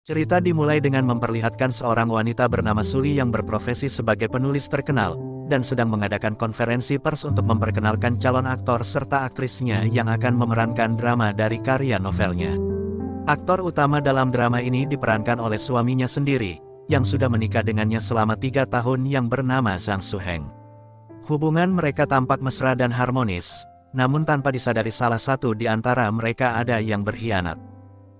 Cerita dimulai dengan memperlihatkan seorang wanita bernama Suli yang berprofesi sebagai penulis terkenal, dan sedang mengadakan konferensi pers untuk memperkenalkan calon aktor serta aktrisnya yang akan memerankan drama dari karya novelnya. Aktor utama dalam drama ini diperankan oleh suaminya sendiri, yang sudah menikah dengannya selama 3 tahun yang bernama Zhang Suheng. Hubungan mereka tampak mesra dan harmonis, namun tanpa disadari salah satu di antara mereka ada yang berkhianat.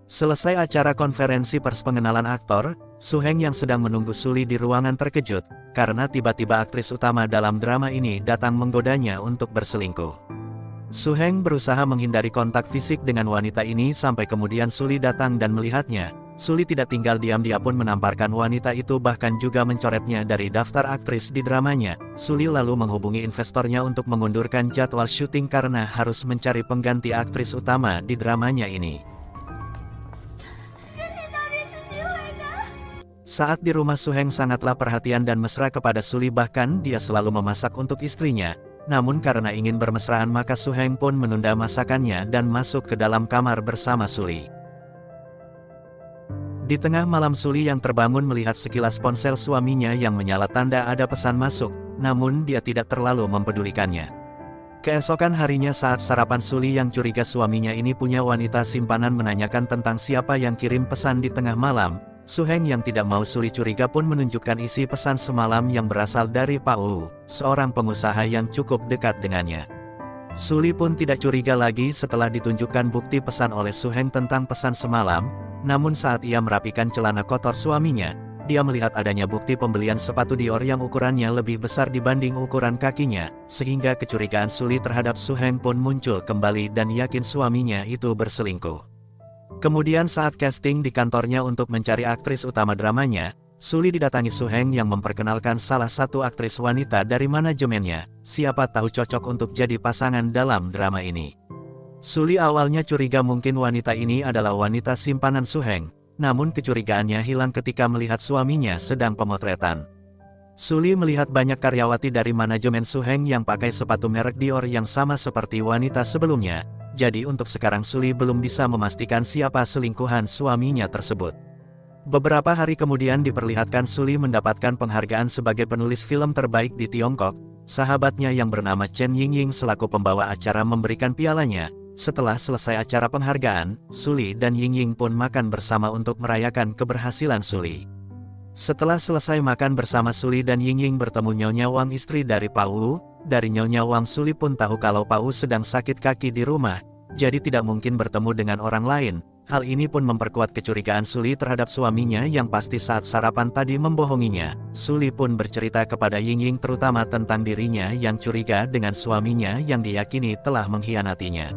Selesai acara konferensi pers pengenalan aktor, Suheng yang sedang menunggu Suli di ruangan terkejut, karena tiba-tiba aktris utama dalam drama ini datang menggodanya untuk berselingkuh. Suheng berusaha menghindari kontak fisik dengan wanita ini sampai kemudian Suli datang dan melihatnya. Suli tidak tinggal diam, dia pun menamparkan wanita itu bahkan juga mencoretnya dari daftar aktris di dramanya. Suli lalu menghubungi investornya untuk mengundurkan jadwal syuting karena harus mencari pengganti aktris utama di dramanya ini. Saat di rumah Suheng sangatlah perhatian dan mesra kepada Suli, bahkan dia selalu memasak untuk istrinya. Namun karena ingin bermesraan maka Suheng pun menunda masakannya dan masuk ke dalam kamar bersama Suli. Di tengah malam Suli yang terbangun melihat sekilas ponsel suaminya yang menyala tanda ada pesan masuk, namun dia tidak terlalu mempedulikannya. Keesokan harinya saat sarapan Suli yang curiga suaminya ini punya wanita simpanan menanyakan tentang siapa yang kirim pesan di tengah malam. Suheng yang tidak mau Suli curiga pun menunjukkan isi pesan semalam yang berasal dari Pak Wu, seorang pengusaha yang cukup dekat dengannya. Suli pun tidak curiga lagi setelah ditunjukkan bukti pesan oleh Suheng tentang pesan semalam, namun saat ia merapikan celana kotor suaminya, dia melihat adanya bukti pembelian sepatu Dior yang ukurannya lebih besar dibanding ukuran kakinya, sehingga kecurigaan Suli terhadap Suheng pun muncul kembali dan yakin suaminya itu berselingkuh. Kemudian saat casting di kantornya untuk mencari aktris utama dramanya, Suli didatangi Suheng yang memperkenalkan salah satu aktris wanita dari manajemennya, siapa tahu cocok untuk jadi pasangan dalam drama ini. Suli awalnya curiga mungkin wanita ini adalah wanita simpanan Suheng, namun kecurigaannya hilang ketika melihat suaminya sedang pemotretan. Suli melihat banyak karyawati dari manajemen Suheng yang pakai sepatu merek Dior yang sama seperti wanita sebelumnya. Jadi untuk sekarang Suli belum bisa memastikan siapa selingkuhan suaminya tersebut. Beberapa hari kemudian diperlihatkan Suli mendapatkan penghargaan sebagai penulis film terbaik di Tiongkok. Sahabatnya yang bernama Chen Yingying selaku pembawa acara memberikan pialanya. Setelah selesai acara penghargaan, Suli dan Yingying pun makan bersama untuk merayakan keberhasilan Suli. Setelah selesai makan bersama Suli dan Yingying bertemu Nyonya Wang, istri dari Pak Wu. Dari Nyonya Wang, Suli pun tahu kalau Pak Wu sedang sakit kaki di rumah, jadi tidak mungkin bertemu dengan orang lain. Hal ini pun memperkuat kecurigaan Suli terhadap suaminya yang pasti saat sarapan tadi membohonginya. Suli pun bercerita kepada Yingying terutama tentang dirinya yang curiga dengan suaminya yang diyakini telah mengkhianatinya.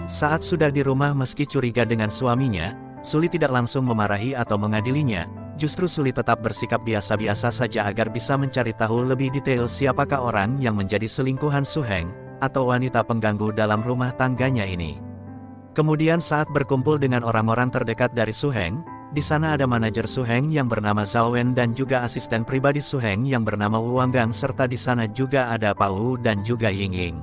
Saat sudah di rumah meski curiga dengan suaminya, Suli tidak langsung memarahi atau mengadilinya. Justru Suli tetap bersikap biasa-biasa saja agar bisa mencari tahu lebih detail siapakah orang yang menjadi selingkuhan Suheng, atau wanita pengganggu dalam rumah tangganya ini. Kemudian saat berkumpul dengan orang-orang terdekat dari Suheng, di sana ada manajer Suheng yang bernama Zhao Wen dan juga asisten pribadi Suheng yang bernama Wu Wanggang, serta di sana juga ada Pak Wu dan juga Yingying.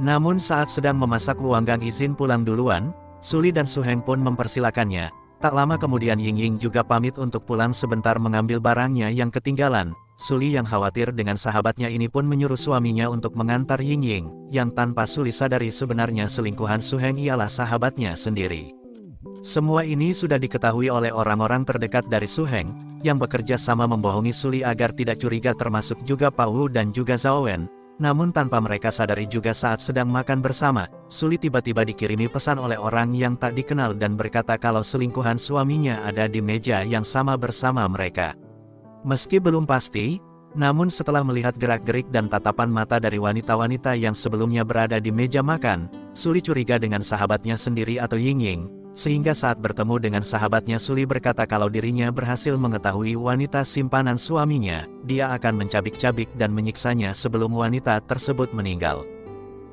Namun saat sedang memasak Wu Wanggang izin pulang duluan, Suli dan Suheng pun mempersilakannya. Tak lama kemudian Yingying juga pamit untuk pulang sebentar mengambil barangnya yang ketinggalan. Suli yang khawatir dengan sahabatnya ini pun menyuruh suaminya untuk mengantar Yingying, yang tanpa Suli sadari sebenarnya selingkuhan Suheng ialah sahabatnya sendiri. Semua ini sudah diketahui oleh orang-orang terdekat dari Suheng, yang bekerja sama membohongi Suli agar tidak curiga, termasuk juga Pak Wu dan juga Zhao Wen. Namun tanpa mereka sadari juga saat sedang makan bersama, Suli tiba-tiba dikirimi pesan oleh orang yang tak dikenal dan berkata kalau selingkuhan suaminya ada di meja yang sama bersama mereka. Meski belum pasti, namun setelah melihat gerak-gerik dan tatapan mata dari wanita-wanita yang sebelumnya berada di meja makan, Suli curiga dengan sahabatnya sendiri atau Yingying. Sehingga saat bertemu dengan sahabatnya Suli berkata kalau dirinya berhasil mengetahui wanita simpanan suaminya, dia akan mencabik-cabik dan menyiksanya sebelum wanita tersebut meninggal.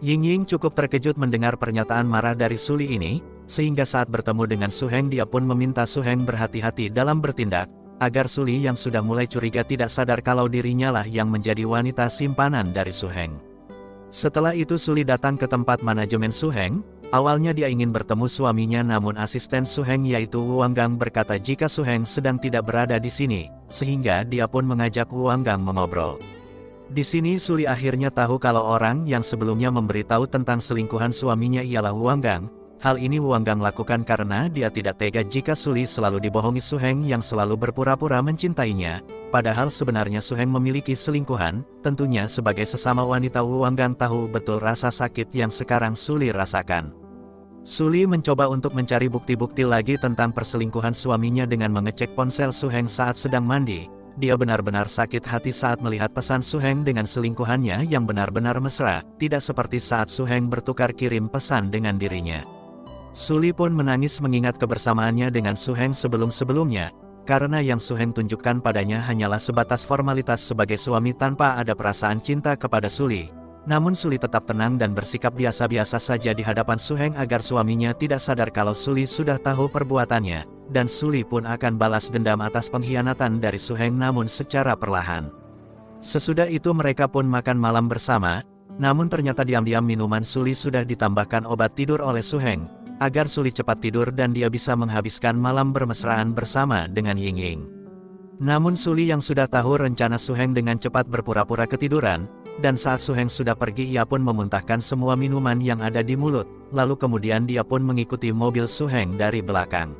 Yingying cukup terkejut mendengar pernyataan marah dari Suli ini, sehingga saat bertemu dengan Suheng dia pun meminta Suheng berhati-hati dalam bertindak, agar Suli yang sudah mulai curiga tidak sadar kalau dirinya lah yang menjadi wanita simpanan dari Suheng. Setelah itu Suli datang ke tempat manajemen Suheng. Awalnya dia ingin bertemu suaminya, namun asisten Suheng yaitu Wu Wanggang berkata jika Suheng sedang tidak berada di sini, sehingga dia pun mengajak Wu Wanggang mengobrol. Di sini Suli akhirnya tahu kalau orang yang sebelumnya memberitahu tentang selingkuhan suaminya ialah Wu Wanggang. Hal ini Wu Wanggang lakukan karena dia tidak tega jika Suli selalu dibohongi Suheng yang selalu berpura-pura mencintainya, padahal sebenarnya Suheng memiliki selingkuhan. Tentunya sebagai sesama wanita Wu Wanggang tahu betul rasa sakit yang sekarang Suli rasakan. Suli mencoba untuk mencari bukti-bukti lagi tentang perselingkuhan suaminya dengan mengecek ponsel Suheng saat sedang mandi. Dia benar-benar sakit hati saat melihat pesan Suheng dengan selingkuhannya yang benar-benar mesra, tidak seperti saat Suheng bertukar kirim pesan dengan dirinya. Suli pun menangis mengingat kebersamaannya dengan Suheng sebelum-sebelumnya, karena yang Suheng tunjukkan padanya hanyalah sebatas formalitas sebagai suami tanpa ada perasaan cinta kepada Suli. Namun Suli tetap tenang dan bersikap biasa-biasa saja di hadapan Suheng agar suaminya tidak sadar kalau Suli sudah tahu perbuatannya, dan Suli pun akan balas dendam atas pengkhianatan dari Suheng namun secara perlahan. Sesudah itu mereka pun makan malam bersama, namun ternyata diam-diam minuman Suli sudah ditambahkan obat tidur oleh Suheng, agar Suli cepat tidur dan dia bisa menghabiskan malam bermesraan bersama dengan Yingying. Namun Suli yang sudah tahu rencana Suheng dengan cepat berpura-pura ketiduran, dan saat Suheng sudah pergi ia pun memuntahkan semua minuman yang ada di mulut, lalu kemudian dia pun mengikuti mobil Suheng dari belakang.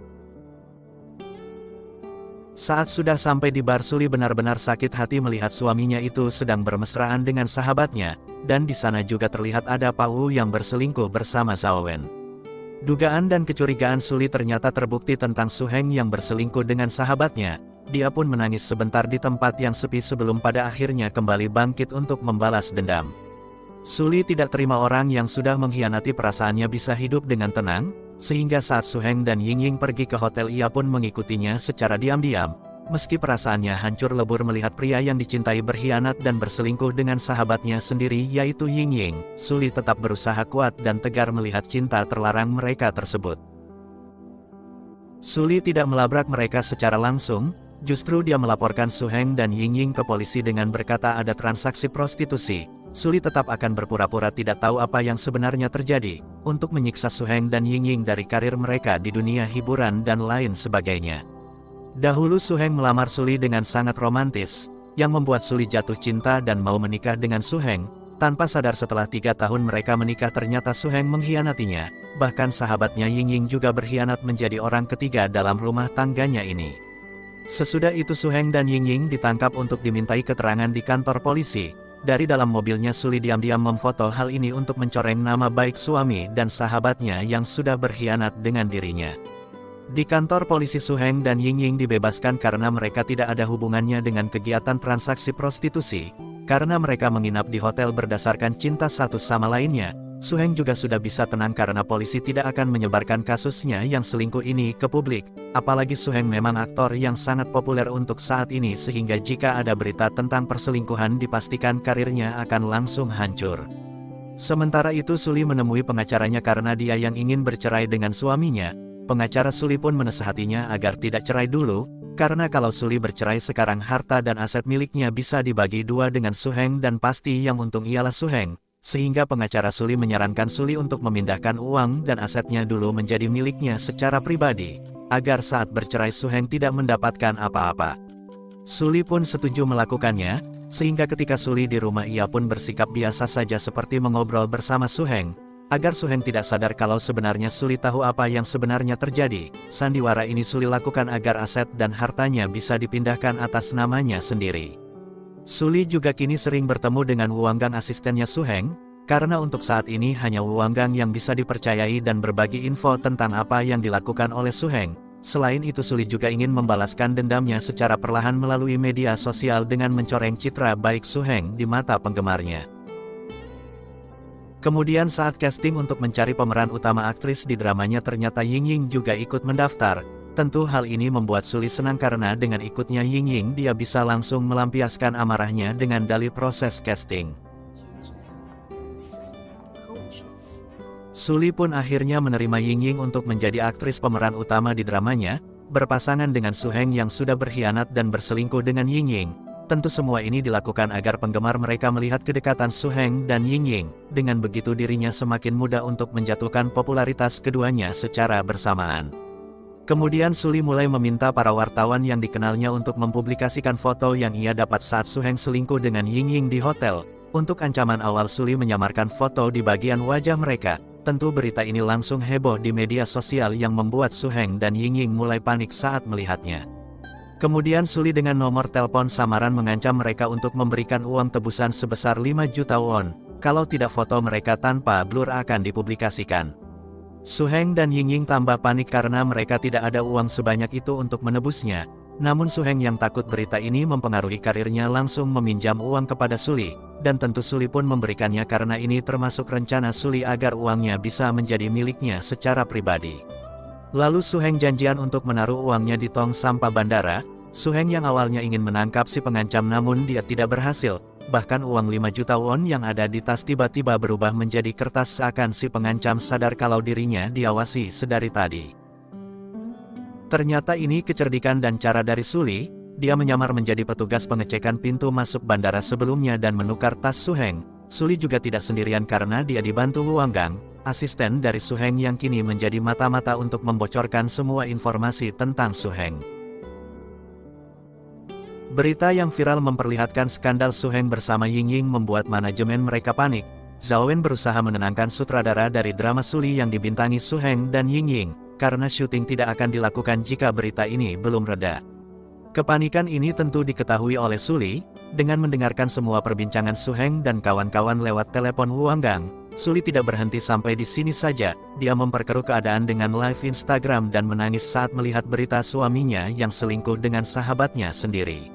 Saat sudah sampai di bar Suli benar-benar sakit hati melihat suaminya itu sedang bermesraan dengan sahabatnya, dan di sana juga terlihat ada Pak Wu yang berselingkuh bersama Zhao Wen. Dugaan dan kecurigaan Suli ternyata terbukti tentang Suheng yang berselingkuh dengan sahabatnya. Dia pun menangis sebentar di tempat yang sepi sebelum pada akhirnya kembali bangkit untuk membalas dendam. Suli tidak terima orang yang sudah mengkhianati perasaannya bisa hidup dengan tenang, sehingga saat Suheng dan Yingying pergi ke hotel ia pun mengikutinya secara diam-diam. Meski perasaannya hancur lebur melihat pria yang dicintai berkhianat dan berselingkuh dengan sahabatnya sendiri yaitu Yingying, Suli tetap berusaha kuat dan tegar melihat cinta terlarang mereka tersebut. Suli tidak melabrak mereka secara langsung. Justru dia melaporkan Suheng dan Yingying ke polisi dengan berkata ada transaksi prostitusi. Suli tetap akan berpura-pura tidak tahu apa yang sebenarnya terjadi, untuk menyiksa Suheng dan Yingying dari karir mereka di dunia hiburan dan lain sebagainya. Dahulu Suheng melamar Suli dengan sangat romantis, yang membuat Suli jatuh cinta dan mau menikah dengan Suheng. Tanpa sadar setelah 3 tahun mereka menikah ternyata Suheng mengkhianatinya, bahkan sahabatnya Yingying juga berkhianat menjadi orang ketiga dalam rumah tangganya ini. Sesudah itu Suheng dan Yingying ditangkap untuk dimintai keterangan di kantor polisi. Dari dalam mobilnya Suli diam-diam memfoto hal ini untuk mencoreng nama baik suami dan sahabatnya yang sudah berkhianat dengan dirinya. Di kantor polisi Suheng dan Yingying dibebaskan karena mereka tidak ada hubungannya dengan kegiatan transaksi prostitusi. Karena mereka menginap di hotel berdasarkan cinta satu sama lainnya, Suheng juga sudah bisa tenang karena polisi tidak akan menyebarkan kasusnya yang selingkuh ini ke publik. Apalagi Suheng memang aktor yang sangat populer untuk saat ini sehingga jika ada berita tentang perselingkuhan dipastikan karirnya akan langsung hancur. Sementara itu Suli menemui pengacaranya karena dia yang ingin bercerai dengan suaminya. Pengacara Suli pun menasihatinya agar tidak cerai dulu, karena kalau Suli bercerai sekarang harta dan aset miliknya bisa dibagi dua dengan Suheng dan pasti yang untung ialah Suheng. Sehingga pengacara Suli menyarankan Suli untuk memindahkan uang dan asetnya dulu menjadi miliknya secara pribadi, agar saat bercerai Suheng tidak mendapatkan apa-apa. Suli pun setuju melakukannya, sehingga ketika Suli di rumah ia pun bersikap biasa saja seperti mengobrol bersama Suheng, agar Suheng tidak sadar kalau sebenarnya Suli tahu apa yang sebenarnya terjadi. Sandiwara ini Suli lakukan agar aset dan hartanya bisa dipindahkan atas namanya sendiri. Suli juga kini sering bertemu dengan Wu Wanggang asistennya Suheng, karena untuk saat ini hanya Wu Wanggang yang bisa dipercayai dan berbagi info tentang apa yang dilakukan oleh Suheng. Selain itu Suli juga ingin membalaskan dendamnya secara perlahan melalui media sosial dengan mencoreng citra baik Suheng di mata penggemarnya. Kemudian saat casting untuk mencari pemeran utama aktris di dramanya ternyata Yingying juga ikut mendaftar. Tentu hal ini membuat Suli senang karena dengan ikutnya Yingying dia bisa langsung melampiaskan amarahnya dengan dalih proses casting. Suli pun akhirnya menerima Yingying untuk menjadi aktris pemeran utama di dramanya, berpasangan dengan Suheng yang sudah berkhianat dan berselingkuh dengan Yingying. Tentu semua ini dilakukan agar penggemar mereka melihat kedekatan Su Heng dan Ying Ying. Dengan begitu dirinya semakin mudah untuk menjatuhkan popularitas keduanya secara bersamaan. Kemudian Suli mulai meminta para wartawan yang dikenalnya untuk mempublikasikan foto yang ia dapat saat Su Heng selingkuh dengan Ying Ying di hotel. Untuk ancaman awal Suli menyamarkan foto di bagian wajah mereka. Tentu berita ini langsung heboh di media sosial yang membuat Su Heng dan Ying Ying mulai panik saat melihatnya. Kemudian Suli dengan nomor telepon samaran mengancam mereka untuk memberikan uang tebusan sebesar 5 juta won, kalau tidak foto mereka tanpa blur akan dipublikasikan. Su Heng dan Ying Ying tambah panik karena mereka tidak ada uang sebanyak itu untuk menebusnya. Namun Su Heng yang takut berita ini mempengaruhi karirnya langsung meminjam uang kepada Suli, dan tentu Suli pun memberikannya karena ini termasuk rencana Suli agar uangnya bisa menjadi miliknya secara pribadi. Lalu Su Heng janjian untuk menaruh uangnya di tong sampah bandara. Su Heng yang awalnya ingin menangkap si pengancam namun dia tidak berhasil. Bahkan uang 5 juta won yang ada di tas tiba-tiba berubah menjadi kertas seakan si pengancam sadar kalau dirinya diawasi sedari tadi. Ternyata ini kecerdikan dan cara dari Suli. Dia menyamar menjadi petugas pengecekan pintu masuk bandara sebelumnya dan menukar tas Su Heng. Suli juga tidak sendirian karena dia dibantu Wang Gang, asisten dari Su Heng yang kini menjadi mata-mata untuk membocorkan semua informasi tentang Su Heng. Berita yang viral memperlihatkan skandal Su Heng bersama Ying Ying membuat manajemen mereka panik. Zhao Wen berusaha menenangkan sutradara dari drama Suli yang dibintangi Su Heng dan Ying Ying, karena syuting tidak akan dilakukan jika berita ini belum reda. Kepanikan ini tentu diketahui oleh Suli. Dengan mendengarkan semua perbincangan Su Heng dan kawan-kawan lewat telepon Wang Gang, Suli tidak berhenti sampai di sini saja. Dia memperkeruh keadaan dengan live Instagram dan menangis saat melihat berita suaminya yang selingkuh dengan sahabatnya sendiri.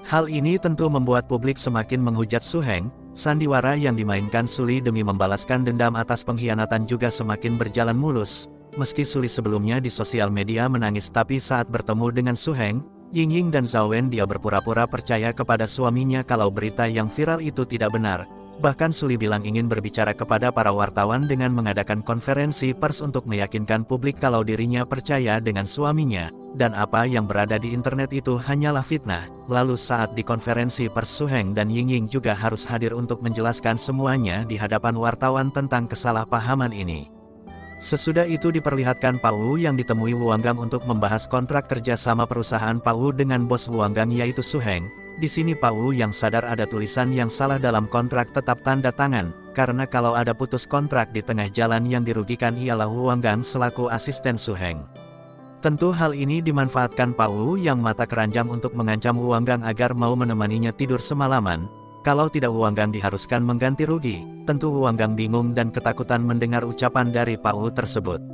Hal ini tentu membuat publik semakin menghujat Su Heng. Sandiwara yang dimainkan Suli demi membalaskan dendam atas pengkhianatan juga semakin berjalan mulus. Meski Suli sebelumnya di sosial media menangis, tapi saat bertemu dengan Su Heng, Ying Ying dan Zhao Wen dia berpura-pura percaya kepada suaminya kalau berita yang viral itu tidak benar. Bahkan Suli bilang ingin berbicara kepada para wartawan dengan mengadakan konferensi pers untuk meyakinkan publik kalau dirinya percaya dengan suaminya, dan apa yang berada di internet itu hanyalah fitnah. Lalu saat di konferensi pers Su Heng dan Ying Ying juga harus hadir untuk menjelaskan semuanya di hadapan wartawan tentang kesalahpahaman ini. Sesudah itu diperlihatkan Pak Wu yang ditemui Wang Gang untuk membahas kontrak kerja sama perusahaan Pak Wu dengan bos Wang Gang yaitu Su Heng. Di sini Pak Wu yang sadar ada tulisan yang salah dalam kontrak tetap tanda tangan, karena kalau ada putus kontrak di tengah jalan yang dirugikan ialah Wang Gang selaku asisten Su Heng. Tentu hal ini dimanfaatkan Pak Wu yang mata keranjang untuk mengancam Wang Gang agar mau menemaninya tidur semalaman. Kalau tidak Wang Gang diharuskan mengganti rugi. Tentu Wang Gang bingung dan ketakutan mendengar ucapan dari Pak Wu tersebut.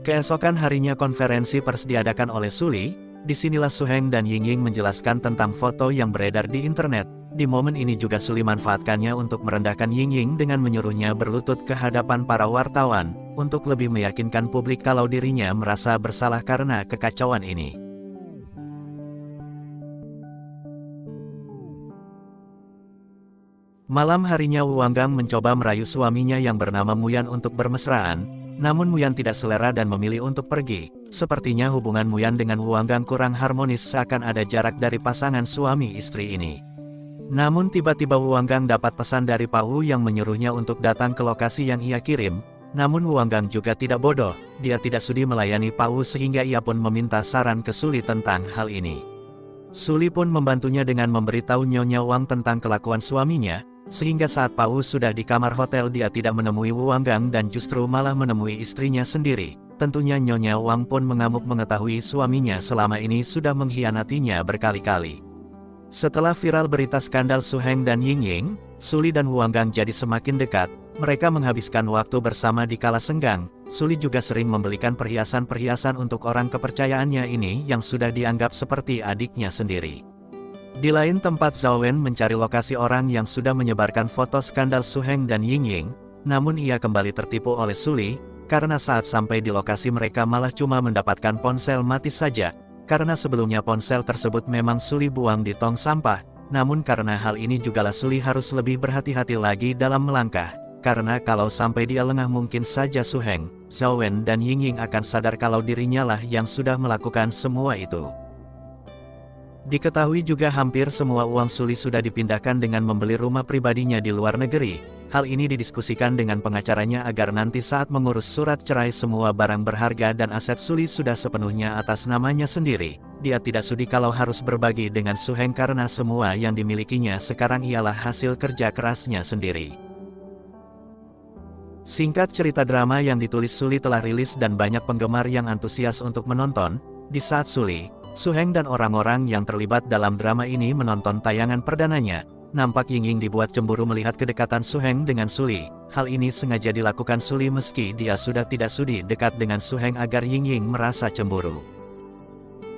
Keesokan harinya konferensi pers diadakan oleh Suli. Disinilah Su Heng dan Ying Ying menjelaskan tentang foto yang beredar di internet. Di momen ini juga Suli manfaatkannya untuk merendahkan Ying Ying dengan menyuruhnya berlutut ke hadapan para wartawan, untuk lebih meyakinkan publik kalau dirinya merasa bersalah karena kekacauan ini. Malam harinya Wang Gang mencoba merayu suaminya yang bernama Muyan untuk bermesraan, namun Muyan tidak selera dan memilih untuk pergi. Sepertinya hubungan Muyan dengan Wang Gang kurang harmonis, seakan ada jarak dari pasangan suami istri ini. Namun tiba-tiba Wang Gang dapat pesan dari Pak Wu yang menyuruhnya untuk datang ke lokasi yang ia kirim. Namun Wang Gang juga tidak bodoh, dia tidak sudi melayani Pak Wu sehingga ia pun meminta saran ke Suli tentang hal ini. Suli pun membantunya dengan memberitahu Nyonya Wang tentang kelakuan suaminya. Sehingga saat Pak Wu sudah di kamar hotel dia tidak menemui Wang Gang dan justru malah menemui istrinya sendiri. Tentunya Nyonya Wang pun mengamuk mengetahui suaminya selama ini sudah mengkhianatinya berkali-kali. Setelah viral berita skandal Su Heng dan Ying Ying, Suli dan Wang Gang jadi semakin dekat. Mereka menghabiskan waktu bersama di kala senggang. Suli juga sering membelikan perhiasan-perhiasan untuk orang kepercayaannya ini yang sudah dianggap seperti adiknya sendiri. Di lain tempat Zhao Wen mencari lokasi orang yang sudah menyebarkan foto skandal Su Heng dan Ying Ying, namun ia kembali tertipu oleh Suli, karena saat sampai di lokasi mereka malah cuma mendapatkan ponsel mati saja, karena sebelumnya ponsel tersebut memang Suli buang di tong sampah, namun karena hal ini jugalah Suli harus lebih berhati-hati lagi dalam melangkah, karena kalau sampai dia lengah mungkin saja Su Heng, Zhao Wen dan Ying Ying akan sadar kalau dirinya lah yang sudah melakukan semua itu. Diketahui juga hampir semua uang Suli sudah dipindahkan dengan membeli rumah pribadinya di luar negeri. Hal ini didiskusikan dengan pengacaranya agar nanti saat mengurus surat cerai semua barang berharga dan aset Suli sudah sepenuhnya atas namanya sendiri. Dia tidak sudi kalau harus berbagi dengan Suheng karena semua yang dimilikinya sekarang ialah hasil kerja kerasnya sendiri. Singkat cerita, drama yang ditulis Suli telah rilis dan banyak penggemar yang antusias untuk menonton. Di saat Suli, Suheng dan orang-orang yang terlibat dalam drama ini menonton tayangan perdananya, nampak Ying-Ying dibuat cemburu melihat kedekatan Suheng dengan Suli. Hal ini sengaja dilakukan Suli meski dia sudah tidak sudi dekat dengan Suheng agar Ying-Ying merasa cemburu.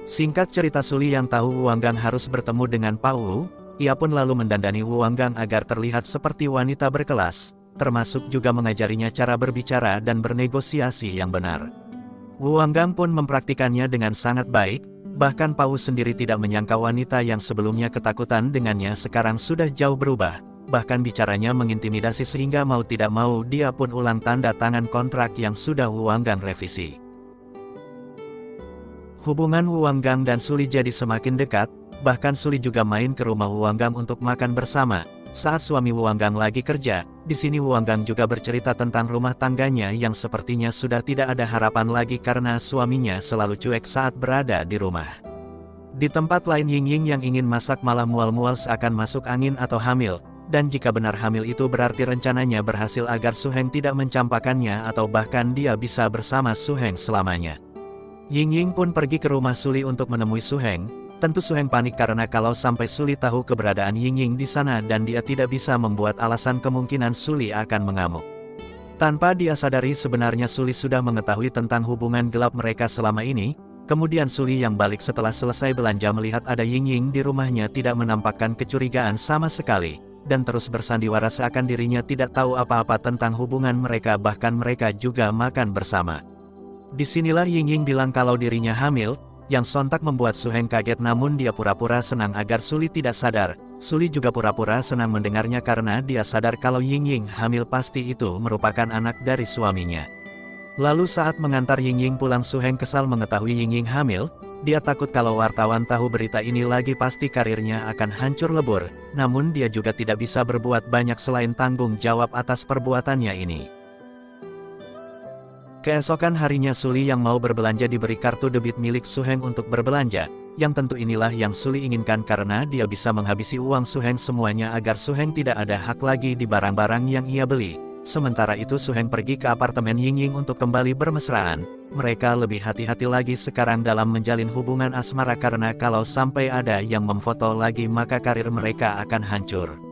Singkat cerita, Suli yang tahu Wu Wanggang harus bertemu dengan Pak Wu, ia pun lalu mendandani Wu Wanggang agar terlihat seperti wanita berkelas, termasuk juga mengajarinya cara berbicara dan bernegosiasi yang benar. Wu Wanggang pun mempraktikannya dengan sangat baik, bahkan Pak Wu sendiri tidak menyangka wanita yang sebelumnya ketakutan dengannya sekarang sudah jauh berubah, bahkan bicaranya mengintimidasi sehingga mau tidak mau dia pun ulang tanda tangan kontrak yang sudah Wu Wanggang revisi. Hubungan Wu Wanggang dan Suli jadi semakin dekat, bahkan Suli juga main ke rumah Wu Wanggang untuk makan bersama. Saat suami Wu Wanggang lagi kerja, di sini Wu Wanggang juga bercerita tentang rumah tangganya yang sepertinya sudah tidak ada harapan lagi karena suaminya selalu cuek saat berada di rumah. Di tempat lain, Ying-Ying yang ingin masak malah mual-mual seakan masuk angin atau hamil, dan jika benar hamil itu berarti rencananya berhasil agar Suheng tidak mencampakannya atau bahkan dia bisa bersama Suheng selamanya. Ying-Ying pun pergi ke rumah Suli untuk menemui Suheng. Tentu Suheng panik karena kalau sampai Suli tahu keberadaan Ying-Ying di sana dan dia tidak bisa membuat alasan, kemungkinan Suli akan mengamuk. Tanpa dia sadari sebenarnya Suli sudah mengetahui tentang hubungan gelap mereka selama ini. Kemudian Suli yang balik setelah selesai belanja melihat ada Ying-Ying di rumahnya tidak menampakkan kecurigaan sama sekali, dan terus bersandiwara seakan dirinya tidak tahu apa-apa tentang hubungan mereka, bahkan mereka juga makan bersama. Disinilah Ying-Ying bilang kalau dirinya hamil, yang sontak membuat Suheng kaget, namun dia pura-pura senang agar Suli tidak sadar. Suli juga pura-pura senang mendengarnya karena dia sadar kalau Ying-Ying hamil pasti itu merupakan anak dari suaminya. Lalu saat mengantar Ying-Ying pulang, Suheng kesal mengetahui Ying-Ying hamil. Dia takut kalau wartawan tahu berita ini lagi pasti karirnya akan hancur lebur. Namun dia juga tidak bisa berbuat banyak selain tanggung jawab atas perbuatannya ini. Keesokan harinya Suli yang mau berbelanja diberi kartu debit milik Suheng untuk berbelanja, yang tentu inilah yang Suli inginkan karena dia bisa menghabisi uang Suheng semuanya agar Suheng tidak ada hak lagi di barang-barang yang ia beli. Sementara itu Suheng pergi ke apartemen Ying-Ying untuk kembali bermesraan. Mereka lebih hati-hati lagi sekarang dalam menjalin hubungan asmara karena kalau sampai ada yang memfoto lagi maka karir mereka akan hancur.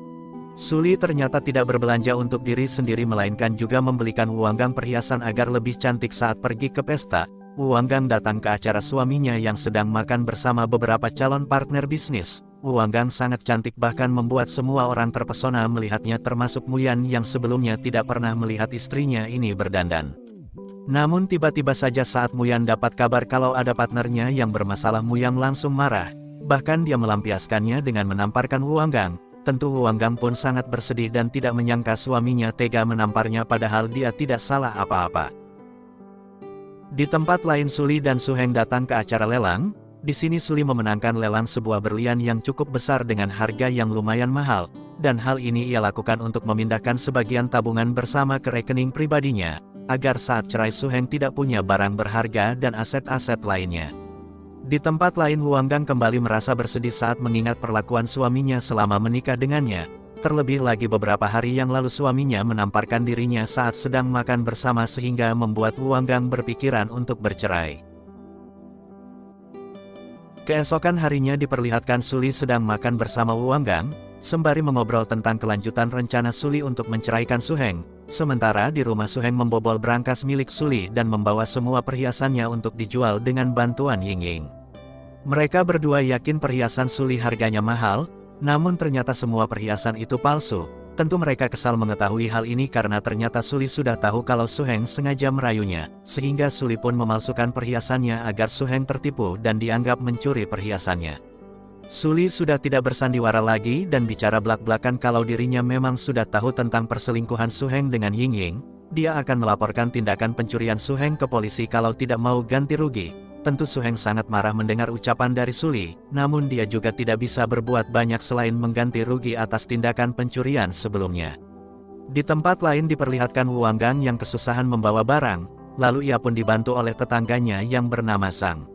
Suli ternyata tidak berbelanja untuk diri sendiri melainkan juga membelikan Wu Wanggang perhiasan agar lebih cantik saat pergi ke pesta. Wu Wanggang datang ke acara suaminya yang sedang makan bersama beberapa calon partner bisnis. Wu Wanggang sangat cantik bahkan membuat semua orang terpesona melihatnya, termasuk Muyan yang sebelumnya tidak pernah melihat istrinya ini berdandan. Namun tiba-tiba saja saat Muyan dapat kabar kalau ada partnernya yang bermasalah, Muyan langsung marah. Bahkan dia melampiaskannya dengan menamparkan Wu Wanggang. Tentu Wu Wanggang pun sangat bersedih dan tidak menyangka suaminya tega menamparnya padahal dia tidak salah apa-apa. Di tempat lain, Suli dan Suheng datang ke acara lelang. Di sini Suli memenangkan lelang sebuah berlian yang cukup besar dengan harga yang lumayan mahal, dan hal ini ia lakukan untuk memindahkan sebagian tabungan bersama ke rekening pribadinya, agar saat cerai Suheng tidak punya barang berharga dan aset-aset lainnya. Di tempat lain, Wu Wanggang kembali merasa bersedih saat mengingat perlakuan suaminya selama menikah dengannya. Terlebih lagi beberapa hari yang lalu suaminya menamparkan dirinya saat sedang makan bersama sehingga membuat Wu Wanggang berpikiran untuk bercerai. Keesokan harinya diperlihatkan Suli sedang makan bersama Wu Wanggang, sembari mengobrol tentang kelanjutan rencana Suli untuk menceraikan Suheng. Sementara di rumah Suheng membobol brankas milik Suli dan membawa semua perhiasannya untuk dijual dengan bantuan Ying-Ying. Mereka berdua yakin perhiasan Suli harganya mahal, namun ternyata semua perhiasan itu palsu. Tentu mereka kesal mengetahui hal ini karena ternyata Suli sudah tahu kalau Suheng sengaja merayunya, sehingga Suli pun memalsukan perhiasannya agar Suheng tertipu dan dianggap mencuri perhiasannya. Suli sudah tidak bersandiwara lagi dan bicara belak-belakan kalau dirinya memang sudah tahu tentang perselingkuhan Suheng dengan Ying-Ying. Dia akan melaporkan tindakan pencurian Suheng ke polisi kalau tidak mau ganti rugi. Tentu Suheng sangat marah mendengar ucapan dari Suli, namun dia juga tidak bisa berbuat banyak selain mengganti rugi atas tindakan pencurian sebelumnya. Di tempat lain diperlihatkan Wanggang yang kesusahan membawa barang, lalu ia pun dibantu oleh tetangganya yang bernama Zhang.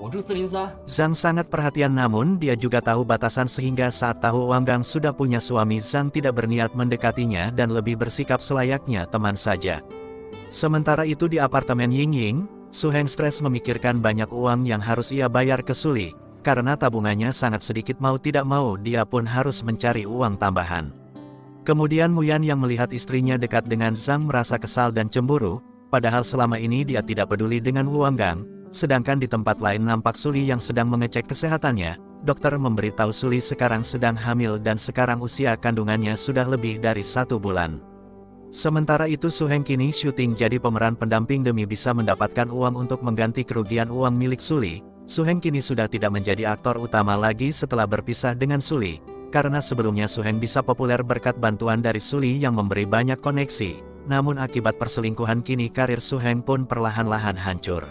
我住403。 Zhang sangat perhatian namun dia juga tahu batasan sehingga saat tahu Wanggang sudah punya suami Zhang tidak berniat mendekatinya dan lebih bersikap selayaknya teman saja. Sementara itu di apartemen Yingying, Suheng stres memikirkan banyak uang yang harus ia bayar ke Suli, karena tabungannya sangat sedikit mau tidak mau dia pun harus mencari uang tambahan. Kemudian Muyan yang melihat istrinya dekat dengan Zhang merasa kesal dan cemburu, padahal selama ini dia tidak peduli dengan Wanggang, sedangkan di tempat lain nampak Suli yang sedang mengecek kesehatannya, dokter memberitahu Suli sekarang sedang hamil dan sekarang usia kandungannya sudah lebih dari 1 bulan. Sementara itu Suheng kini syuting jadi pemeran pendamping demi bisa mendapatkan uang untuk mengganti kerugian uang milik Suli. Suheng kini sudah tidak menjadi aktor utama lagi setelah berpisah dengan Suli, karena sebelumnya Suheng bisa populer berkat bantuan dari Suli yang memberi banyak koneksi, namun akibat perselingkuhan kini karir Suheng pun perlahan-lahan hancur.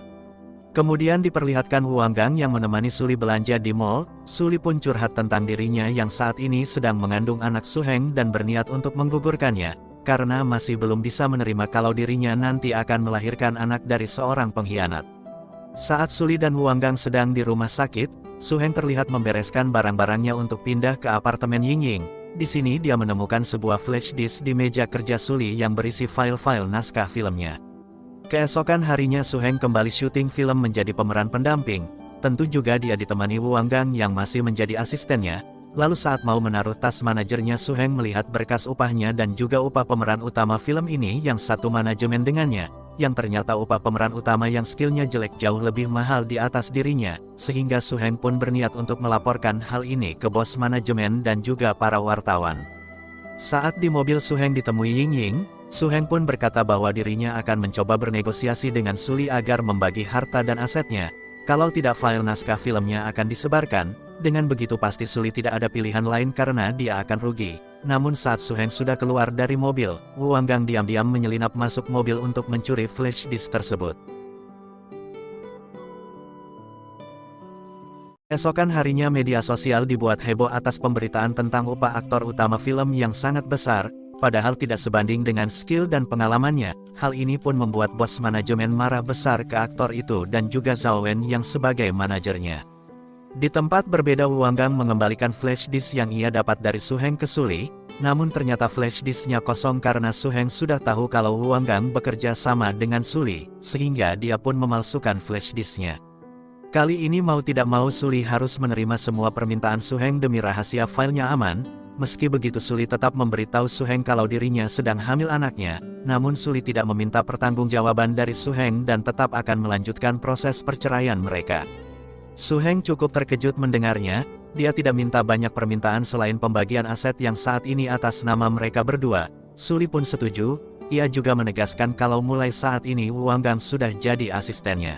Kemudian diperlihatkan Wanggang yang menemani Suli belanja di mall. Suli pun curhat tentang dirinya yang saat ini sedang mengandung anak Suheng dan berniat untuk menggugurkannya, karena masih belum bisa menerima kalau dirinya nanti akan melahirkan anak dari seorang pengkhianat. Saat Suli dan Wanggang sedang di rumah sakit, Suheng terlihat membereskan barang-barangnya untuk pindah ke apartemen Yingying. Di sini dia menemukan sebuah flash disk di meja kerja Suli yang berisi file-file naskah filmnya. Keesokan harinya Suheng kembali syuting film menjadi pemeran pendamping, tentu juga dia ditemani Wanggang yang masih menjadi asistennya. Lalu saat mau menaruh tas manajernya Suheng melihat berkas upahnya dan juga upah pemeran utama film ini yang satu manajemen dengannya, yang ternyata upah pemeran utama yang skillnya jelek jauh lebih mahal di atas dirinya, sehingga Suheng pun berniat untuk melaporkan hal ini ke bos manajemen dan juga para wartawan. Saat di mobil Suheng ditemui Yingying, Suheng pun berkata bahwa dirinya akan mencoba bernegosiasi dengan Suli agar membagi harta dan asetnya. Kalau tidak file naskah filmnya akan disebarkan, dengan begitu pasti Suli tidak ada pilihan lain karena dia akan rugi. Namun saat Suheng sudah keluar dari mobil, Wanggang diam-diam menyelinap masuk mobil untuk mencuri flash disk tersebut. Esokan harinya media sosial dibuat heboh atas pemberitaan tentang upah aktor utama film yang sangat besar, padahal tidak sebanding dengan skill dan pengalamannya. Hal ini pun membuat bos manajemen marah besar ke aktor itu dan juga Zhao Wen yang sebagai manajernya. Di tempat berbeda Wanggang mengembalikan flash disk yang ia dapat dari Suheng ke Suli, namun ternyata flash disknya kosong karena Suheng sudah tahu kalau Wanggang bekerja sama dengan Suli, sehingga dia pun memalsukan flash disknya. Kali ini mau tidak mau Suli harus menerima semua permintaan Suheng demi rahasia filenya aman. Meski begitu Suli tetap memberitahu Suheng kalau dirinya sedang hamil anaknya, namun Suli tidak meminta pertanggungjawaban dari Suheng dan tetap akan melanjutkan proses perceraian mereka. Suheng cukup terkejut mendengarnya, dia tidak minta banyak permintaan selain pembagian aset yang saat ini atas nama mereka berdua. Suli pun setuju, ia juga menegaskan kalau mulai saat ini Wanggang sudah jadi asistennya.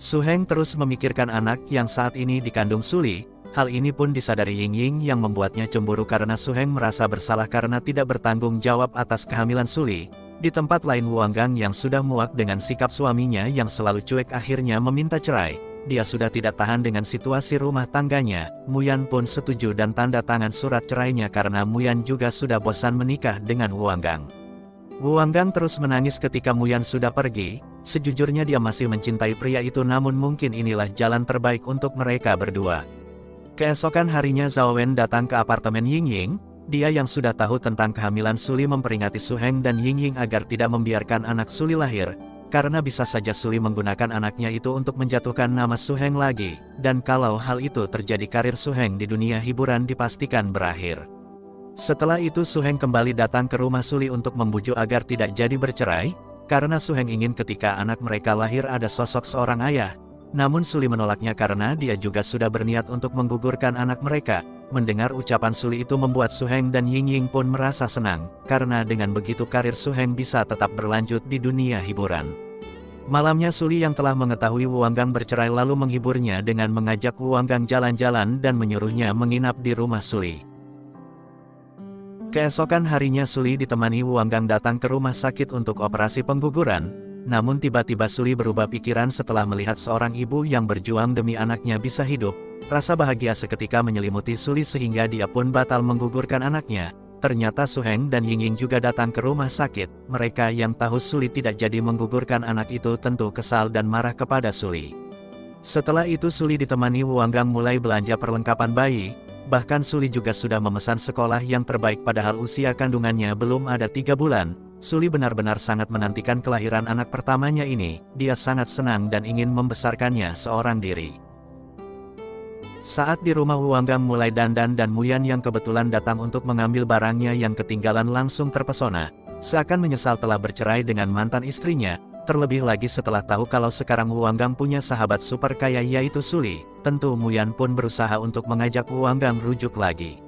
Suheng terus memikirkan anak yang saat ini dikandung Suli. Hal ini pun disadari Yingying yang membuatnya cemburu karena Suheng merasa bersalah karena tidak bertanggung jawab atas kehamilan Suli. Di tempat lain Wanggang yang sudah muak dengan sikap suaminya yang selalu cuek akhirnya meminta cerai. Dia sudah tidak tahan dengan situasi rumah tangganya. Muyan pun setuju dan tanda tangan surat cerainya karena Muyan juga sudah bosan menikah dengan Wanggang. Wanggang terus menangis ketika Muyan sudah pergi. Sejujurnya dia masih mencintai pria itu namun mungkin inilah jalan terbaik untuk mereka berdua. Keesokan harinya Zhao Wen datang ke apartemen Yingying. Dia yang sudah tahu tentang kehamilan Suli memperingati Suheng dan Yingying agar tidak membiarkan anak Suli lahir, karena bisa saja Suli menggunakan anaknya itu untuk menjatuhkan nama Suheng lagi, dan kalau hal itu terjadi karir Suheng di dunia hiburan dipastikan berakhir. Setelah itu Suheng kembali datang ke rumah Suli untuk membujuk agar tidak jadi bercerai, karena Suheng ingin ketika anak mereka lahir ada sosok seorang ayah. Namun Suli menolaknya karena dia juga sudah berniat untuk menggugurkan anak mereka. Mendengar ucapan Suli itu membuat Suheng dan Yingying pun merasa senang, karena dengan begitu karir Suheng bisa tetap berlanjut di dunia hiburan. Malamnya Suli yang telah mengetahui Wanggang bercerai lalu menghiburnya dengan mengajak Wanggang jalan-jalan dan menyuruhnya menginap di rumah Suli. Keesokan harinya Suli ditemani Wanggang datang ke rumah sakit untuk operasi pengguguran. namun tiba-tiba Suli berubah pikiran setelah melihat seorang ibu yang berjuang demi anaknya bisa hidup. Rasa bahagia seketika menyelimuti Suli sehingga dia pun batal menggugurkan anaknya. Ternyata Su Heng dan Ying juga datang ke rumah sakit. Mereka yang tahu Suli tidak jadi menggugurkan anak itu tentu kesal dan marah kepada Suli. Setelah itu Suli ditemani Wu Wanggang mulai belanja perlengkapan bayi. Bahkan Suli juga sudah memesan sekolah yang terbaik padahal usia kandungannya belum ada 3 bulan. Suli benar-benar sangat menantikan kelahiran anak pertamanya ini. Dia sangat senang dan ingin membesarkannya seorang diri. Saat di rumah Wu Wanggang mulai dandan dan Muyan yang kebetulan datang untuk mengambil barangnya yang ketinggalan langsung terpesona. Seakan menyesal telah bercerai dengan mantan istrinya. Terlebih lagi setelah tahu kalau sekarang Wu Wanggang punya sahabat super kaya yaitu Suli. Tentu Muyan pun berusaha untuk mengajak Wu Wanggang rujuk lagi.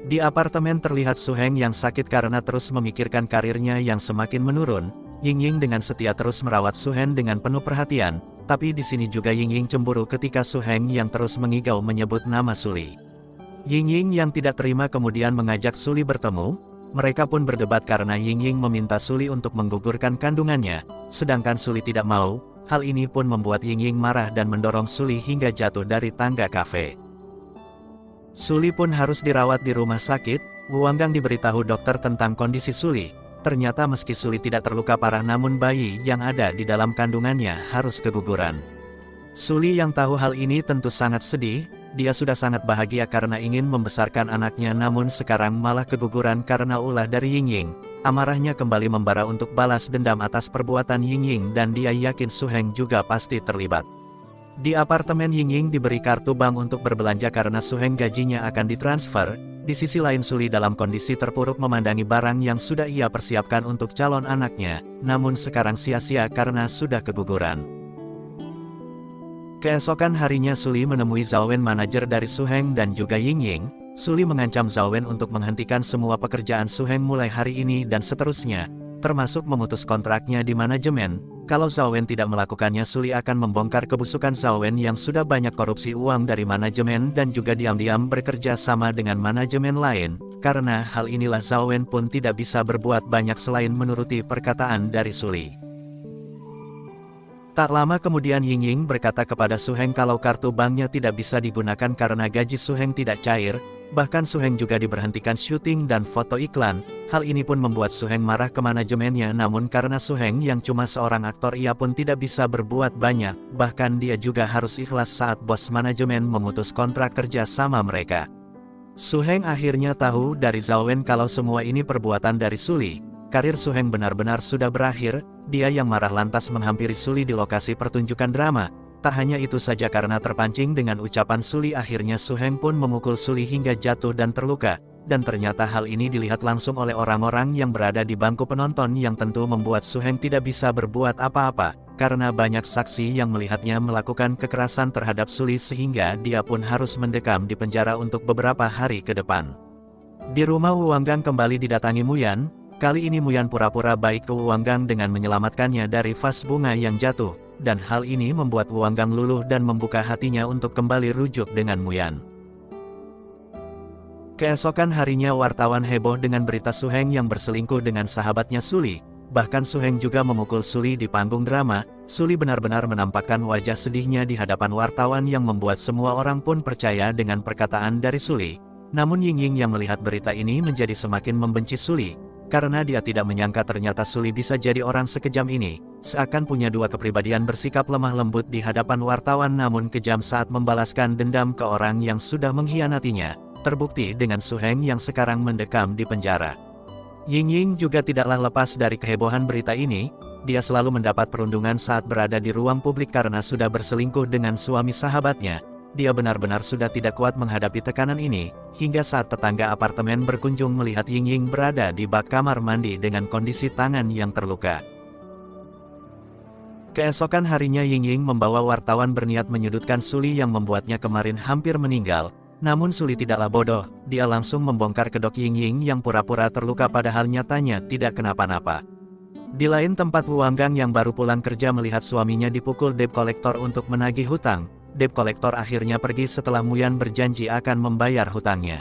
Di apartemen terlihat Su Heng yang sakit karena terus memikirkan karirnya yang semakin menurun. Ying dengan setia terus merawat Su Heng dengan penuh perhatian, tapi di sini juga Ying cemburu ketika Su Heng yang terus mengigau menyebut nama Suli. Ying yang tidak terima kemudian mengajak Suli bertemu. Mereka pun berdebat karena Ying meminta Suli untuk menggugurkan kandungannya, sedangkan Suli tidak mau. Hal ini pun membuat Ying marah dan mendorong Suli hingga jatuh dari tangga kafe. Suli pun harus dirawat di rumah sakit. Wu Wanggang diberitahu dokter tentang kondisi Suli. Ternyata meski Suli tidak terluka parah namun bayi yang ada di dalam kandungannya harus keguguran. Suli yang tahu hal ini tentu sangat sedih. Dia sudah sangat bahagia karena ingin membesarkan anaknya namun sekarang malah keguguran karena ulah dari Ying. Amarahnya kembali membara untuk balas dendam atas perbuatan Ying dan dia yakin Su Heng juga pasti terlibat. Di apartemen Ying diberi kartu bank untuk berbelanja karena Su Heng gajinya akan ditransfer. Di sisi lain Suli dalam kondisi terpuruk memandangi barang yang sudah ia persiapkan untuk calon anaknya, namun sekarang sia-sia karena sudah keguguran. Keesokan harinya Suli menemui Zhao Wen, manajer dari Su Heng dan juga Ying. Suli mengancam Zhao Wen untuk menghentikan semua pekerjaan Su Heng mulai hari ini dan seterusnya, termasuk memutus kontraknya di manajemen. Kalau Zhao Wen tidak melakukannya, Suli akan membongkar kebusukan Zhao Wen yang sudah banyak korupsi uang dari manajemen dan juga diam-diam bekerja sama dengan manajemen lain. Karena hal inilah Zhao Wen pun tidak bisa berbuat banyak selain menuruti perkataan dari Suli. Tak lama kemudian Ying berkata kepada Su Heng kalau kartu banknya tidak bisa digunakan karena gaji Su Heng tidak cair. Bahkan Su Heng juga diberhentikan syuting dan foto iklan. Hal ini pun membuat Su Heng marah ke manajemennya, namun karena Su Heng yang cuma seorang aktor ia pun tidak bisa berbuat banyak. Bahkan dia juga harus ikhlas saat bos manajemen memutus kontrak kerja sama mereka. Su Heng akhirnya tahu dari Zhao Wen kalau semua ini perbuatan dari Suli. Karir Su Heng benar-benar sudah berakhir. Dia yang marah lantas menghampiri Suli di lokasi pertunjukan drama. Tak hanya itu saja, karena terpancing dengan ucapan Suli akhirnya Su Heng pun memukul Suli hingga jatuh dan terluka. Dan ternyata hal ini dilihat langsung oleh orang-orang yang berada di bangku penonton yang tentu membuat Su Heng tidak bisa berbuat apa-apa. Karena banyak saksi yang melihatnya melakukan kekerasan terhadap Suli sehingga dia pun harus mendekam di penjara untuk beberapa hari ke depan. Di rumah Wu Wanggang kembali didatangi Muyan. Kali ini Muyan pura-pura baik ke Wu Wanggang dengan menyelamatkannya dari vas bunga yang jatuh. Dan hal ini membuat Wu Wanggang luluh dan membuka hatinya untuk kembali rujuk dengan Muyan. Keesokan harinya wartawan heboh dengan berita Su Heng yang berselingkuh dengan sahabatnya Suli. Bahkan Su Heng juga memukul Suli di panggung drama. Suli benar-benar menampakkan wajah sedihnya di hadapan wartawan yang membuat semua orang pun percaya dengan perkataan dari Suli. Namun Ying yang melihat berita ini menjadi semakin membenci Suli. Karena dia tidak menyangka ternyata Suli bisa jadi orang sekejam ini. Seakan punya dua kepribadian, bersikap lemah lembut di hadapan wartawan namun kejam saat membalaskan dendam ke orang yang sudah mengkhianatinya. Terbukti dengan Su Heng yang sekarang mendekam di penjara. Ying juga tidaklah lepas dari kehebohan berita ini. Dia selalu mendapat perundungan saat berada di ruang publik karena sudah berselingkuh dengan suami sahabatnya. Dia benar-benar sudah tidak kuat menghadapi tekanan ini, hingga saat tetangga apartemen berkunjung melihat Ying berada di bak kamar mandi dengan kondisi tangan yang terluka. Keesokan harinya Ying membawa wartawan berniat menyudutkan Suli yang membuatnya kemarin hampir meninggal. Namun Suli tidaklah bodoh, dia langsung membongkar kedok Ying yang pura-pura terluka padahal nyatanya tidak kenapa-napa. Di lain tempat Wu Wanggang yang baru pulang kerja melihat suaminya dipukul debt collector untuk menagih hutang. Debt collector akhirnya pergi setelah Muyan berjanji akan membayar hutangnya.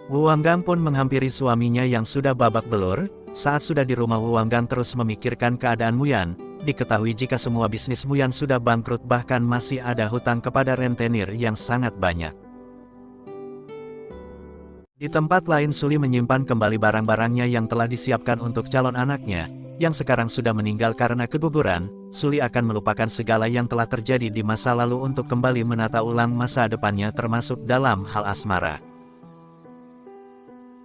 Wu Wanggang pun menghampiri suaminya yang sudah babak belur. Saat sudah di rumah Wu Wanggang terus memikirkan keadaan Muyan. diketahui jika semua bisnis Muyan sudah bangkrut bahkan masih ada hutang kepada rentenir yang sangat banyak. Di tempat lain Suli menyimpan kembali barang-barangnya yang telah disiapkan untuk calon anaknya, yang sekarang sudah meninggal karena keguguran. Suli akan melupakan segala yang telah terjadi di masa lalu untuk kembali menata ulang masa depannya termasuk dalam hal asmara.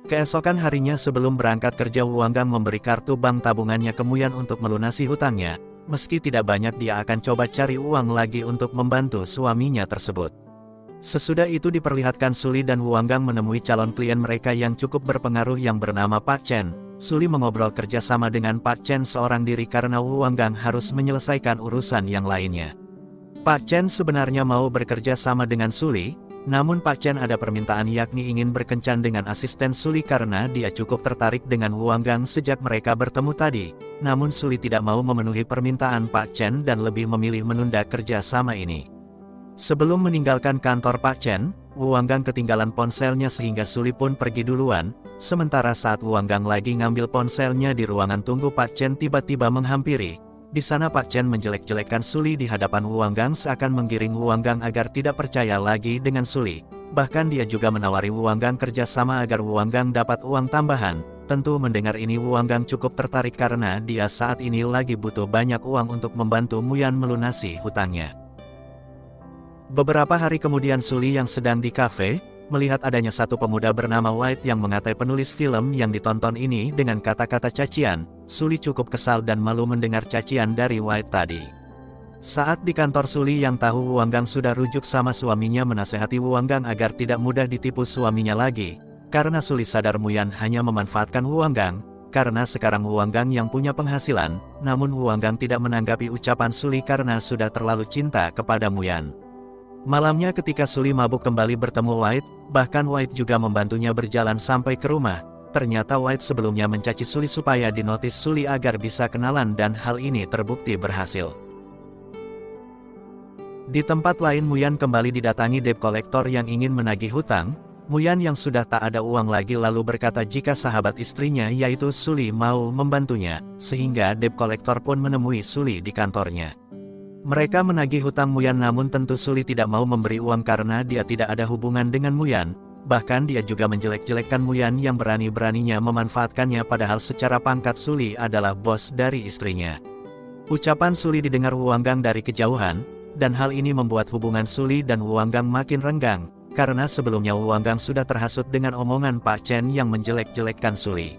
Keesokan harinya sebelum berangkat kerja Wu Wanggang memberi kartu bank tabungannya ke Muyan untuk melunasi hutangnya, meski tidak banyak dia akan coba cari uang lagi untuk membantu suaminya tersebut. Sesudah itu diperlihatkan Suli dan Wu Wanggang menemui calon klien mereka yang cukup berpengaruh yang bernama Pak Chen. Suli mengobrol kerjasama dengan Pak Chen seorang diri karena Wu Wanggang harus menyelesaikan urusan yang lainnya. Pak Chen sebenarnya mau bekerja sama dengan Suli, namun Pak Chen ada permintaan yakni ingin berkencan dengan asisten Suli karena dia cukup tertarik dengan Wu Wanggang sejak mereka bertemu tadi. Namun Suli tidak mau memenuhi permintaan Pak Chen dan lebih memilih menunda kerja sama ini. Sebelum meninggalkan kantor Pak Chen, Wu Wanggang ketinggalan ponselnya sehingga Suli pun pergi duluan. Sementara saat Wu Wanggang lagi ngambil ponselnya di ruangan tunggu, Pak Chen tiba-tiba menghampiri. Di sana Pak Chen menjelek-jelekkan Suli di hadapan Wu Wanggang seakan menggiring Wu Wanggang agar tidak percaya lagi dengan Suli. Bahkan dia juga menawari Wu Wanggang kerjasama agar Wu Wanggang dapat uang tambahan. Tentu mendengar ini Wu Wanggang cukup tertarik karena dia saat ini lagi butuh banyak uang untuk membantu Muyan melunasi hutangnya. Beberapa hari kemudian Suli yang sedang di kafe, melihat adanya satu pemuda bernama White yang mengatai penulis film yang ditonton ini dengan kata-kata cacian. Suli cukup kesal dan malu mendengar cacian dari White tadi. Saat di kantor Suli yang tahu Wu Wanggang sudah rujuk sama suaminya menasehati Wu Wanggang agar tidak mudah ditipu suaminya lagi. Karena Suli sadar Muyan hanya memanfaatkan Wu Wanggang, karena sekarang Wu Wanggang yang punya penghasilan, namun Wu Wanggang tidak menanggapi ucapan Suli karena sudah terlalu cinta kepada Muyan. Malamnya ketika Suli mabuk kembali bertemu White, bahkan White juga membantunya berjalan sampai ke rumah. Ternyata White sebelumnya mencaci Suli supaya dinotis Suli agar bisa kenalan dan hal ini terbukti berhasil. Di tempat lain Muyan kembali didatangi debt collector yang ingin menagih hutang. Muyan yang sudah tak ada uang lagi lalu berkata jika sahabat istrinya yaitu Suli mau membantunya, sehingga debt collector pun menemui Suli di kantornya. Mereka menagih hutang Muyan namun tentu Suli tidak mau memberi uang karena dia tidak ada hubungan dengan Muyan. Bahkan dia juga menjelek-jelekkan Muyan yang berani-beraninya memanfaatkannya padahal secara pangkat Suli adalah bos dari istrinya. Ucapan Suli didengar Wu Wanggang dari kejauhan, dan hal ini membuat hubungan Suli dan Wu Wanggang makin renggang, karena sebelumnya Wu Wanggang sudah terhasut dengan omongan Pak Chen yang menjelek-jelekkan Suli.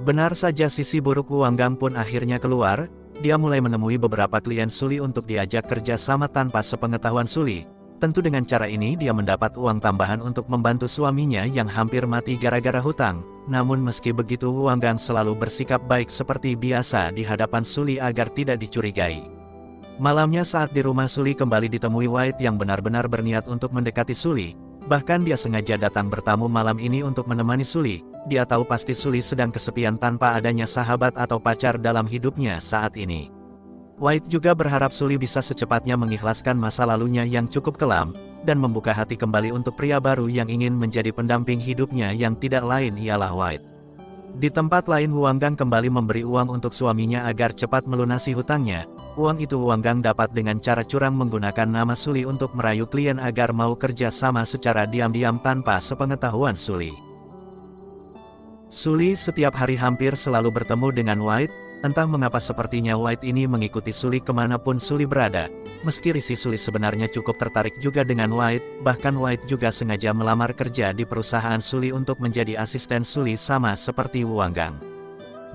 Benar saja sisi buruk Wu Wanggang pun akhirnya keluar. Dia mulai menemui beberapa klien Suli untuk diajak kerja sama tanpa sepengetahuan Suli. Tentu dengan cara ini dia mendapat uang tambahan untuk membantu suaminya yang hampir mati gara-gara hutang. Namun meski begitu Wu Wanggang selalu bersikap baik seperti biasa di hadapan Suli agar tidak dicurigai. Malamnya saat di rumah Suli kembali ditemui White yang benar-benar berniat untuk mendekati Suli. Bahkan dia sengaja datang bertamu malam ini untuk menemani Suli. Dia tahu pasti Suli sedang kesepian tanpa adanya sahabat atau pacar dalam hidupnya saat ini. White juga berharap Suli bisa secepatnya mengikhlaskan masa lalunya yang cukup kelam, dan membuka hati kembali untuk pria baru yang ingin menjadi pendamping hidupnya yang tidak lain ialah White. Di tempat lain Wu Wanggang kembali memberi uang untuk suaminya agar cepat melunasi hutangnya. Uang itu Wu Wanggang dapat dengan cara curang menggunakan nama Suli untuk merayu klien agar mau kerja sama secara diam-diam tanpa sepengetahuan Suli. Suli setiap hari hampir selalu bertemu dengan White. Entah mengapa sepertinya White ini mengikuti Suli kemanapun Suli berada. Meski risih Suli sebenarnya cukup tertarik juga dengan White, bahkan White juga sengaja melamar kerja di perusahaan Suli untuk menjadi asisten Suli sama seperti Wu Wanggang.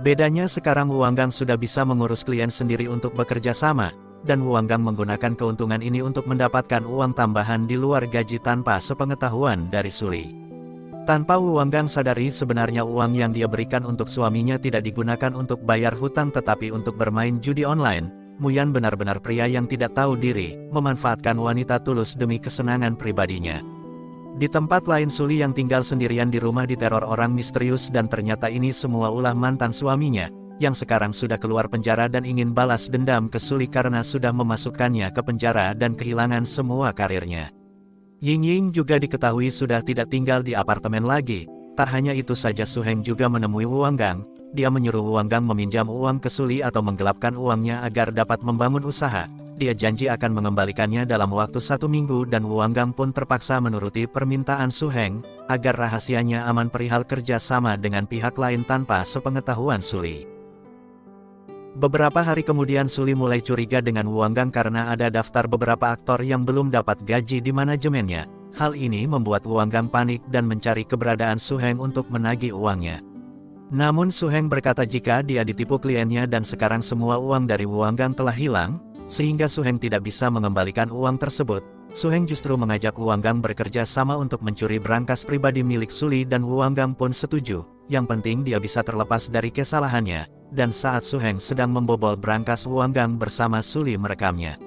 Bedanya sekarang Wu Wanggang sudah bisa mengurus klien sendiri untuk bekerja sama, dan Wu Wanggang menggunakan keuntungan ini untuk mendapatkan uang tambahan di luar gaji tanpa sepengetahuan dari Suli. Tanpa Wu Wanggang sadari sebenarnya uang yang dia berikan untuk suaminya tidak digunakan untuk bayar hutang tetapi untuk bermain judi online. Muyan benar-benar pria yang tidak tahu diri, memanfaatkan wanita tulus demi kesenangan pribadinya. Di tempat lain Suli yang tinggal sendirian di rumah diteror orang misterius dan ternyata ini semua ulah mantan suaminya, yang sekarang sudah keluar penjara dan ingin balas dendam ke Suli karena sudah memasukkannya ke penjara dan kehilangan semua karirnya. Ying Ying juga diketahui sudah tidak tinggal di apartemen lagi. Tak hanya itu saja Su Heng juga menemui Wu Wanggang. dia menyuruh Wang Gang meminjam uang ke Suli atau menggelapkan uangnya agar dapat membangun usaha. Dia janji akan mengembalikannya dalam waktu 1 minggu dan Wang Gang pun terpaksa menuruti permintaan Su Heng, agar rahasianya aman perihal kerja sama dengan pihak lain tanpa sepengetahuan Suli. Beberapa hari kemudian Suli mulai curiga dengan Wang Gang karena ada daftar beberapa aktor yang belum dapat gaji di manajemennya. Hal ini membuat Wang Gang panik dan mencari keberadaan Su Heng untuk menagih uangnya. Namun Su Heng berkata jika dia ditipu kliennya dan sekarang semua uang dari Wang Gang telah hilang, sehingga Su Heng tidak bisa mengembalikan uang tersebut. Su Heng justru mengajak Wang Gang bekerja sama untuk mencuri berangkas pribadi milik Suli dan Wang Gang pun setuju. Yang penting dia bisa terlepas dari kesalahannya. Dan saat Su Heng sedang membobol berangkas Wang Gang bersama Suli merekamnya.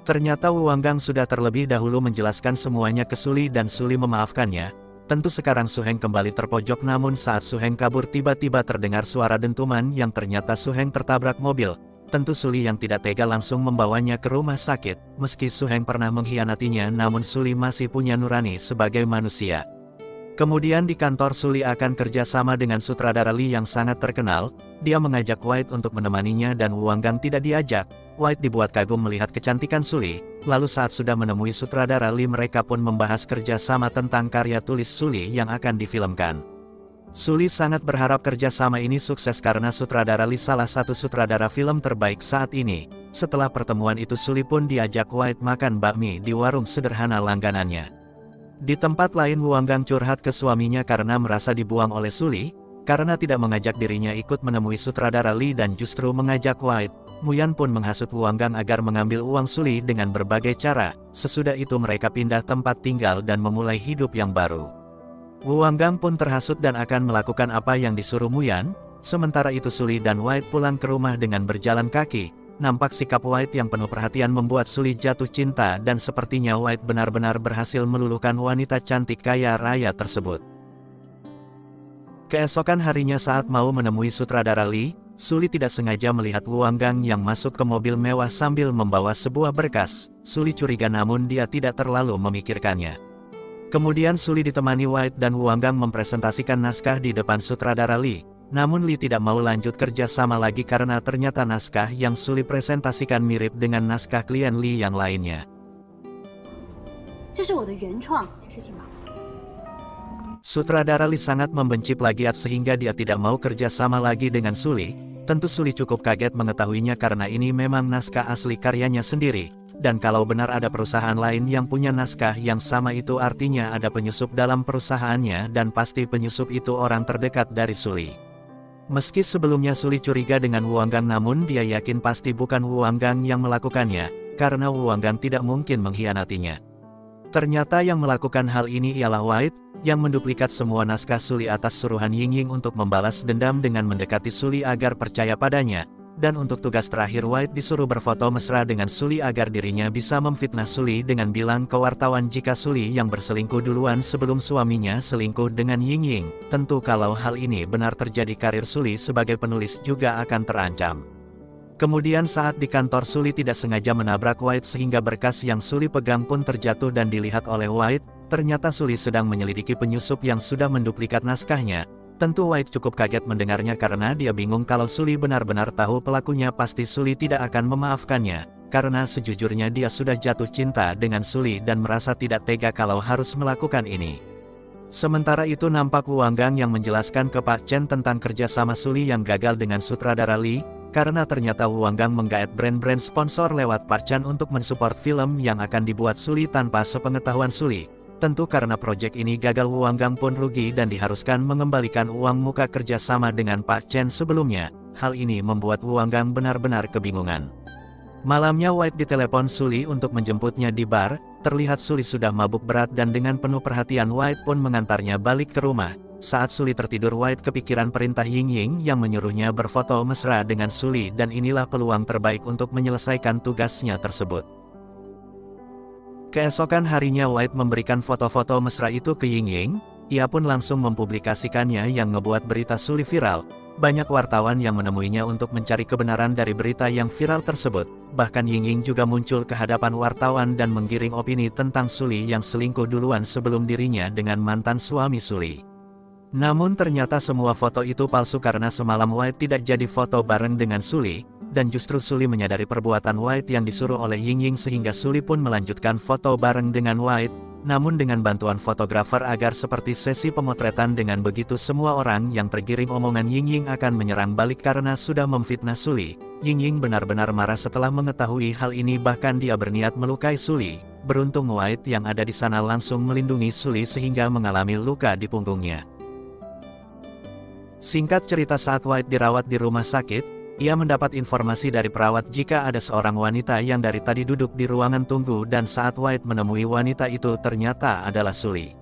Ternyata Wang Gang sudah terlebih dahulu menjelaskan semuanya ke Suli dan Suli memaafkannya. Tentu sekarang Su Heng kembali terpojok, namun saat Su Heng kabur tiba-tiba terdengar suara dentuman yang ternyata Su Heng tertabrak mobil. Tentu Suli yang tidak tega langsung membawanya ke rumah sakit. Meski Su Heng pernah mengkhianatinya, namun Suli masih punya nurani sebagai manusia. Kemudian di kantor Suli akan kerja sama dengan sutradara Lee yang sangat terkenal. Dia mengajak White untuk menemaninya dan Wang Gang tidak diajak. White dibuat kagum melihat kecantikan Suli. Lalu saat sudah menemui sutradara Lee, mereka pun membahas kerja sama tentang karya tulis Suli yang akan difilmkan. Suli sangat berharap kerja sama ini sukses karena sutradara Lee salah satu sutradara film terbaik saat ini. Setelah pertemuan itu Suli pun diajak White makan bakmi di warung sederhana langganannya. Di tempat lain Wang Gang curhat ke suaminya karena merasa dibuang oleh Suli, karena tidak mengajak dirinya ikut menemui sutradara Lee dan justru mengajak White. Muyan pun menghasut Wang Gang agar mengambil uang Suli dengan berbagai cara. Sesudah itu mereka pindah tempat tinggal dan memulai hidup yang baru. Wang Gang pun terhasut dan akan melakukan apa yang disuruh Muyan. Sementara itu Suli dan White pulang ke rumah dengan berjalan kaki. Nampak sikap White yang penuh perhatian membuat Suli jatuh cinta dan sepertinya White benar-benar berhasil meluluhkan wanita cantik kaya raya tersebut. Keesokan harinya saat mau menemui sutradara Lee, Suli tidak sengaja melihat Wang Gang yang masuk ke mobil mewah sambil membawa sebuah berkas. Suli curiga namun dia tidak terlalu memikirkannya. Kemudian Suli ditemani White dan Wang Gang mempresentasikan naskah di depan sutradara Lee. Namun Lee tidak mau lanjut kerja sama lagi karena ternyata naskah yang Suli presentasikan mirip dengan naskah klien Lee yang lainnya. Sutradara Lee sangat membenci plagiat sehingga dia tidak mau kerja sama lagi dengan Suli. Tentu Suli cukup kaget mengetahuinya karena ini memang naskah asli karyanya sendiri. Dan kalau benar ada perusahaan lain yang punya naskah yang sama itu artinya ada penyusup dalam perusahaannya dan pasti penyusup itu orang terdekat dari Suli. Meski sebelumnya Suli curiga dengan Wang Gang namun dia yakin pasti bukan Wang Gang yang melakukannya, karena Wang Gang tidak mungkin mengkhianatinya. Ternyata yang melakukan hal ini ialah White, yang menduplikat semua naskah Suli atas suruhan Ying Ying untuk membalas dendam dengan mendekati Suli agar percaya padanya. Dan untuk tugas terakhir White disuruh berfoto mesra dengan Suli agar dirinya bisa memfitnah Suli dengan bilang ke wartawan jika Suli yang berselingkuh duluan sebelum suaminya selingkuh dengan Ying Ying. Tentu kalau hal ini benar terjadi karir Suli sebagai penulis juga akan terancam. Kemudian saat di kantor Suli tidak sengaja menabrak White sehingga berkas yang Suli pegang pun terjatuh dan dilihat oleh White. Ternyata Suli sedang menyelidiki penyusup yang sudah menduplikat naskahnya. Tentu White cukup kaget mendengarnya karena dia bingung kalau Suli benar-benar tahu pelakunya. Pasti Suli tidak akan memaafkannya, karena sejujurnya dia sudah jatuh cinta dengan Suli dan merasa tidak tega kalau harus melakukan ini. Sementara itu nampak Wang Gang yang menjelaskan ke Pak Chen tentang kerjasama Suli yang gagal dengan sutradara Lee, karena ternyata Wang Gang menggaet brand-brand sponsor lewat Pak Chen untuk mensupport film yang akan dibuat Suli tanpa sepengetahuan Suli. Tentu karena proyek ini gagal Wang Gang pun rugi dan diharuskan mengembalikan uang muka kerjasama dengan Pak Chen sebelumnya. Hal ini membuat Wang Gang benar-benar kebingungan. Malamnya White ditelepon Suli untuk menjemputnya di bar. Terlihat Suli sudah mabuk berat dan dengan penuh perhatian White pun mengantarnya balik ke rumah. Saat Suli tertidur White kepikiran perintah Ying Ying yang menyuruhnya berfoto mesra dengan Suli dan inilah peluang terbaik untuk menyelesaikan tugasnya tersebut. Keesokan harinya White memberikan foto-foto mesra itu ke Ying Ying. Ia pun langsung mempublikasikannya yang ngebuat berita Suli viral. Banyak wartawan yang menemuinya untuk mencari kebenaran dari berita yang viral tersebut. Bahkan Ying Ying juga muncul ke hadapan wartawan dan menggiring opini tentang Suli yang selingkuh duluan sebelum dirinya dengan mantan suami Suli. Namun ternyata semua foto itu palsu karena semalam White tidak jadi foto bareng dengan Suli, dan justru Suli menyadari perbuatan White yang disuruh oleh Ying sehingga Suli pun melanjutkan foto bareng dengan White, namun dengan bantuan fotografer agar seperti sesi pemotretan. Dengan begitu semua orang yang tergiring omongan Ying akan menyerang balik karena sudah memfitnah Suli. Ying benar-benar marah setelah mengetahui hal ini, bahkan dia berniat melukai Suli. Beruntung White yang ada di sana langsung melindungi Suli sehingga mengalami luka di punggungnya. Singkat cerita, saat White dirawat di rumah sakit, ia mendapat informasi dari perawat jika ada seorang wanita yang dari tadi duduk di ruangan tunggu, dan saat White menemui wanita itu ternyata adalah Suli.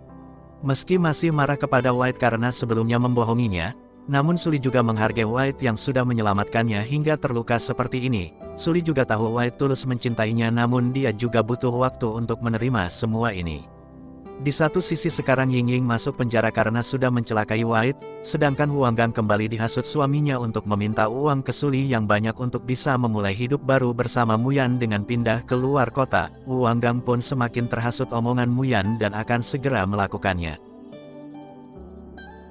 Meski masih marah kepada White karena sebelumnya membohonginya, namun Suli juga menghargai White yang sudah menyelamatkannya hingga terluka seperti ini. Suli juga tahu White tulus mencintainya, namun dia juga butuh waktu untuk menerima semua ini. Di satu sisi sekarang Ying masuk penjara karena sudah mencelakai White, sedangkan Huanggang kembali dihasut suaminya untuk meminta uang ke Suli yang banyak untuk bisa memulai hidup baru bersama Muyan dengan pindah ke luar kota. Huanggang pun semakin terhasut omongan Muyan dan akan segera melakukannya.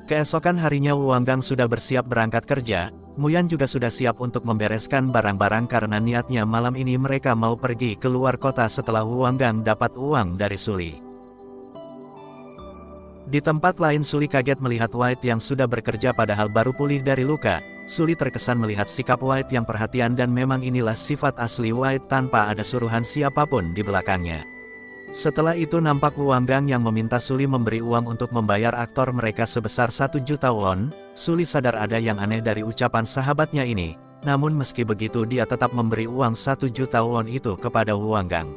Keesokan harinya Huanggang sudah bersiap berangkat kerja. Muyan juga sudah siap untuk membereskan barang-barang karena niatnya malam ini mereka mau pergi ke luar kota setelah Huanggang dapat uang dari Suli. Di tempat lain Suli kaget melihat White yang sudah bekerja padahal baru pulih dari luka. Suli terkesan melihat sikap White yang perhatian, dan memang inilah sifat asli White tanpa ada suruhan siapapun di belakangnya. Setelah itu nampak Huanggang yang meminta Suli memberi uang untuk membayar aktor mereka sebesar 1 juta won. Suli sadar ada yang aneh dari ucapan sahabatnya ini, namun meski begitu dia tetap memberi uang 1 juta won itu kepada Huanggang.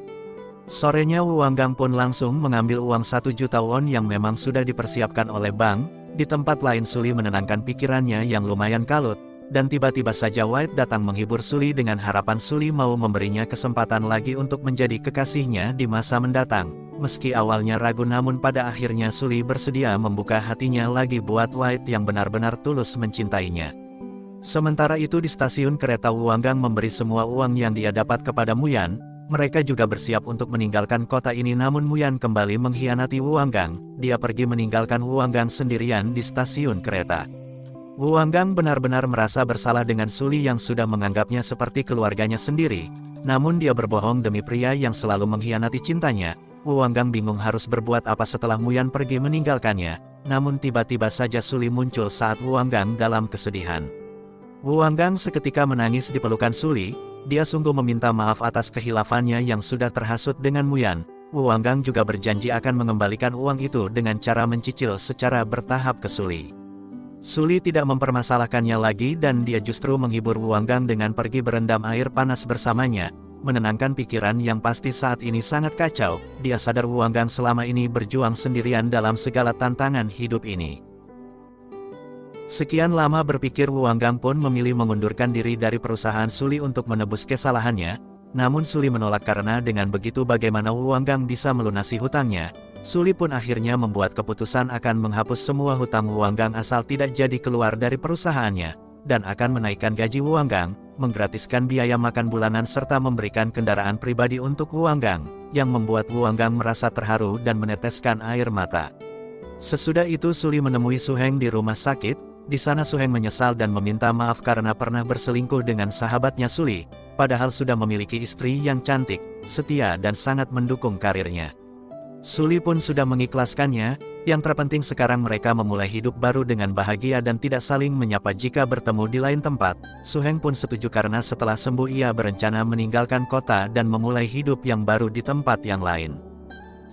Sorenya Huanggang pun langsung mengambil uang 1 juta won yang memang sudah dipersiapkan oleh bank. Di tempat lain Suli menenangkan pikirannya yang lumayan kalut, dan tiba-tiba saja White datang menghibur Suli dengan harapan Suli mau memberinya kesempatan lagi untuk menjadi kekasihnya di masa mendatang. Meski awalnya ragu, namun pada akhirnya Suli bersedia membuka hatinya lagi buat White yang benar-benar tulus mencintainya. Sementara itu di stasiun kereta Huanggang memberi semua uang yang dia dapat kepada Muyan. Mereka juga bersiap untuk meninggalkan kota ini, namun Muyan kembali mengkhianati Huanggang. Dia pergi meninggalkan Huanggang sendirian di stasiun kereta. Huanggang benar-benar merasa bersalah dengan Suli yang sudah menganggapnya seperti keluarganya sendiri. Namun dia berbohong demi pria yang selalu mengkhianati cintanya. Huanggang bingung harus berbuat apa setelah Muyan pergi meninggalkannya. Namun tiba-tiba saja Suli muncul saat Huanggang dalam kesedihan. Huanggang seketika menangis di pelukan Suli. Dia sungguh meminta maaf atas kehilafannya yang sudah terhasut dengan Muyan. Huanggang juga berjanji akan mengembalikan uang itu dengan cara mencicil secara bertahap ke Suli. Suli tidak mempermasalahkannya lagi, dan dia justru menghibur Huanggang dengan pergi berendam air panas bersamanya, menenangkan pikiran yang pasti saat ini sangat kacau. Dia sadar Huanggang selama ini berjuang sendirian dalam segala tantangan hidup ini. Sekian lama berpikir, Huanggang pun memilih mengundurkan diri dari perusahaan Suli untuk menebus kesalahannya. Namun Suli menolak karena dengan begitu bagaimana Huanggang bisa melunasi hutangnya. Suli pun akhirnya membuat keputusan akan menghapus semua hutang Huanggang asal tidak jadi keluar dari perusahaannya, dan akan menaikkan gaji Huanggang, menggratiskan biaya makan bulanan serta memberikan kendaraan pribadi untuk Huanggang, yang membuat Huanggang merasa terharu dan meneteskan air mata. Sesudah itu Suli menemui Suheng di rumah sakit. Di sana Suheng menyesal dan meminta maaf karena pernah berselingkuh dengan sahabatnya Suli, padahal sudah memiliki istri yang cantik, setia dan sangat mendukung karirnya. Suli pun sudah mengikhlaskannya. Yang terpenting sekarang mereka memulai hidup baru dengan bahagia dan tidak saling menyapa jika bertemu di lain tempat. Suheng pun setuju karena setelah sembuh ia berencana meninggalkan kota dan memulai hidup yang baru di tempat yang lain.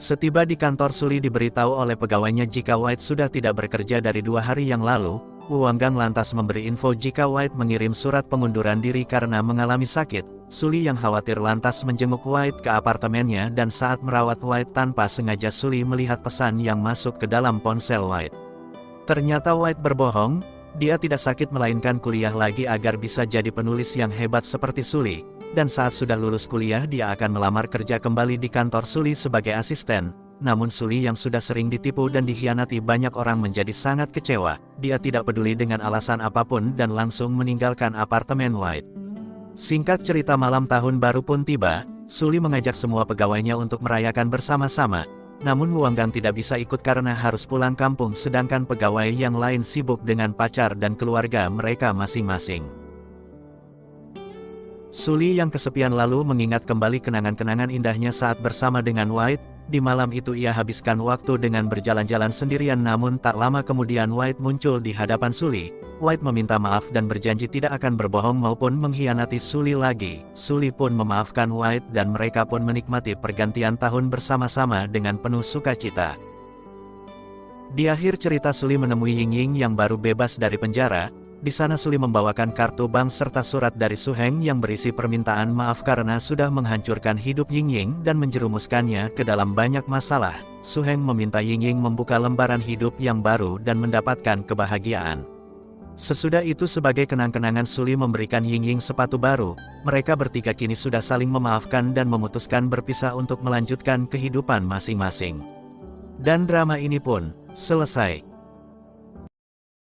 Setiba di kantor Suli diberitahu oleh pegawainya jika White sudah tidak bekerja dari 2 hari yang lalu. Huanggang lantas memberi info jika White mengirim surat pengunduran diri karena mengalami sakit. Suli yang khawatir lantas menjenguk White ke apartemennya, dan saat merawat White tanpa sengaja Suli melihat pesan yang masuk ke dalam ponsel White. Ternyata White berbohong, dia tidak sakit melainkan kuliah lagi agar bisa jadi penulis yang hebat seperti Suli. Dan saat sudah lulus kuliah dia akan melamar kerja kembali di kantor Suli sebagai asisten. Namun Suli yang sudah sering ditipu dan dikhianati banyak orang menjadi sangat kecewa. Dia tidak peduli dengan alasan apapun dan langsung meninggalkan apartemen White. Singkat cerita, malam tahun baru pun tiba. Suli mengajak semua pegawainya untuk merayakan bersama-sama. Namun Wanggang tidak bisa ikut karena harus pulang kampung sedangkan pegawai yang lain sibuk dengan pacar dan keluarga mereka masing-masing. Suli yang kesepian lalu mengingat kembali kenangan-kenangan indahnya saat bersama dengan White. Di malam itu ia habiskan waktu dengan berjalan-jalan sendirian, namun tak lama kemudian White muncul di hadapan Suli. White meminta maaf dan berjanji tidak akan berbohong maupun mengkhianati Suli lagi. Suli pun memaafkan White dan mereka pun menikmati pergantian tahun bersama-sama dengan penuh sukacita. Di akhir cerita Suli menemui Ying-Ying yang baru bebas dari penjara. Di sana Suli membawakan kartu bank serta surat dari Su Heng yang berisi permintaan maaf karena sudah menghancurkan hidup Ying-Ying dan menjerumuskannya ke dalam banyak masalah. Su Heng meminta Ying-Ying membuka lembaran hidup yang baru dan mendapatkan kebahagiaan. Sesudah itu sebagai kenang-kenangan Suli memberikan Ying-Ying sepatu baru. Mereka bertiga kini sudah saling memaafkan dan memutuskan berpisah untuk melanjutkan kehidupan masing-masing. Dan drama ini pun selesai.